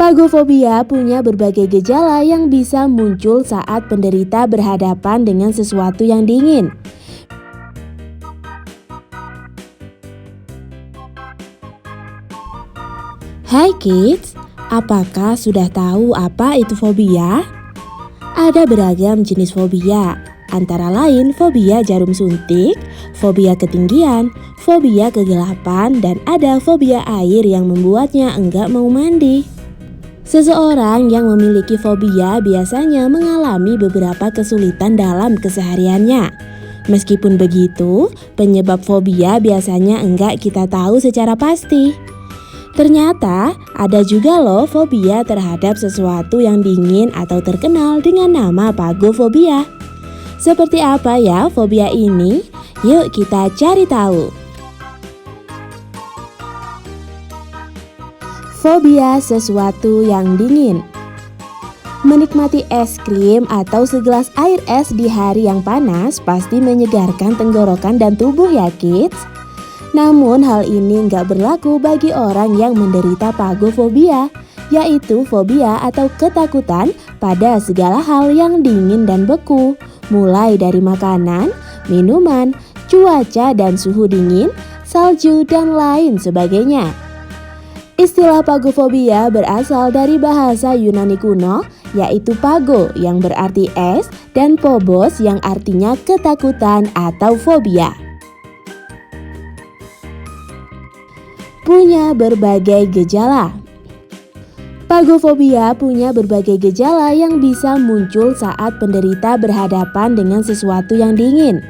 Pagofobia punya berbagai gejala yang bisa muncul saat penderita berhadapan dengan sesuatu yang dingin. Hai kids, apakah sudah tahu apa itu fobia? Ada beragam jenis fobia, antara lain fobia jarum suntik, fobia ketinggian, fobia kegelapan, dan ada fobia air yang membuatnya enggak mau mandi. Seseorang yang memiliki fobia biasanya mengalami beberapa kesulitan dalam kesehariannya. Meskipun begitu, penyebab fobia biasanya enggak kita tahu secara pasti. Ternyata ada juga loh fobia terhadap sesuatu yang dingin atau terkenal dengan nama pagofobia. Seperti apa ya fobia ini? Yuk kita cari tahu. Fobia sesuatu yang dingin. Menikmati es krim atau segelas air es di hari yang panas pasti menyegarkan tenggorokan dan tubuh ya kids. Namun hal ini nggak berlaku bagi orang yang menderita pagofobia, yaitu fobia atau ketakutan pada segala hal yang dingin dan beku, mulai dari makanan, minuman, cuaca dan suhu dingin, salju dan lain sebagainya. Istilah pagofobia berasal dari bahasa Yunani kuno, yaitu pago yang berarti es dan phobos yang artinya ketakutan atau fobia. Punya berbagai gejala. Pagofobia punya berbagai gejala yang bisa muncul saat penderita berhadapan dengan sesuatu yang dingin.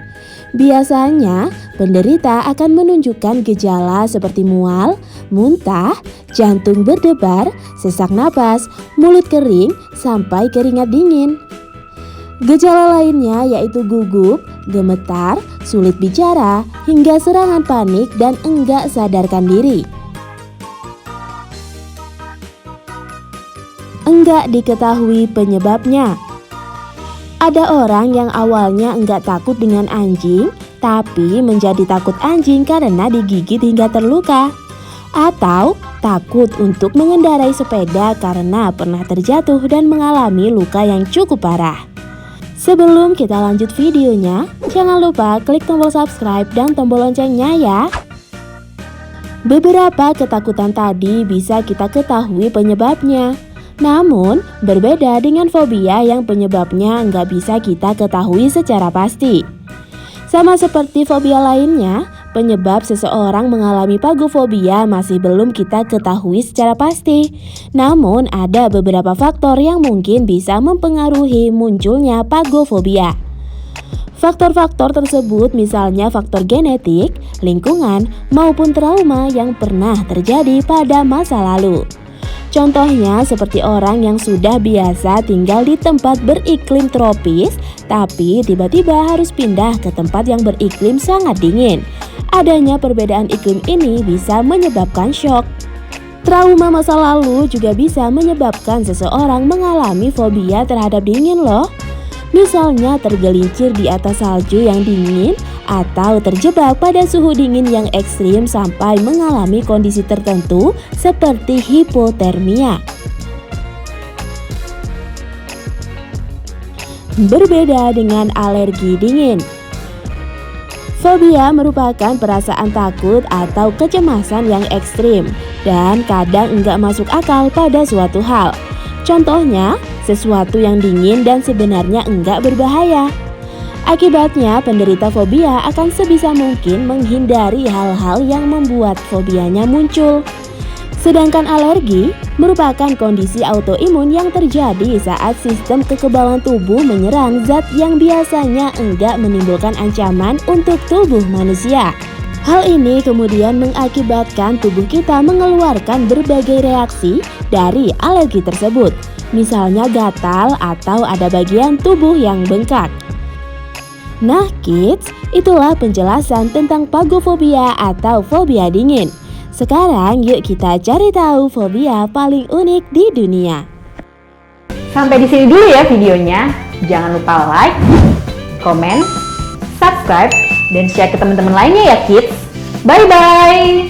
Biasanya, penderita akan menunjukkan gejala seperti mual, muntah, jantung berdebar, sesak napas, mulut kering, sampai keringat dingin. Gejala lainnya yaitu gugup, gemetar, sulit bicara, hingga serangan panik dan enggak sadarkan diri. Enggak diketahui penyebabnya. Ada orang yang awalnya enggak takut dengan anjing, tapi menjadi takut anjing karena digigit hingga terluka. Atau takut untuk mengendarai sepeda karena pernah terjatuh dan mengalami luka yang cukup parah. Sebelum kita lanjut videonya, jangan lupa klik tombol subscribe dan tombol loncengnya ya. Beberapa ketakutan tadi bisa kita ketahui penyebabnya. Namun, berbeda dengan fobia yang penyebabnya nggak bisa kita ketahui secara pasti. Sama seperti fobia lainnya, penyebab seseorang mengalami pagofobia masih belum kita ketahui secara pasti. Namun, ada beberapa faktor yang mungkin bisa mempengaruhi munculnya pagofobia. Faktor-faktor tersebut misalnya faktor genetik, lingkungan, maupun trauma yang pernah terjadi pada masa lalu. Contohnya seperti orang yang sudah biasa tinggal di tempat beriklim tropis, tapi tiba-tiba harus pindah ke tempat yang beriklim sangat dingin. Adanya perbedaan iklim ini bisa menyebabkan shock. Trauma masa lalu juga bisa menyebabkan seseorang mengalami fobia terhadap dingin loh. Misalnya tergelincir di atas salju yang dingin atau terjebak pada suhu dingin yang ekstrim sampai mengalami kondisi tertentu seperti hipotermia. Berbeda dengan alergi dingin. Fobia merupakan perasaan takut atau kecemasan yang ekstrim dan kadang enggak masuk akal pada suatu hal. Contohnya, sesuatu yang dingin dan sebenarnya enggak berbahaya. Akibatnya, penderita fobia akan sebisa mungkin menghindari hal-hal yang membuat fobianya muncul. Sedangkan alergi merupakan kondisi autoimun yang terjadi saat sistem kekebalan tubuh menyerang zat yang biasanya enggak menimbulkan ancaman untuk tubuh manusia. Hal ini kemudian mengakibatkan tubuh kita mengeluarkan berbagai reaksi dari alergi tersebut. Misalnya gatal atau ada bagian tubuh yang bengkak. Nah kids, itulah penjelasan tentang pagofobia atau fobia dingin. Sekarang yuk kita cari tahu fobia paling unik di dunia. Sampai di sini dulu ya videonya. Jangan lupa like, comment, subscribe, dan share ke teman-teman lainnya ya kids. Bye-bye!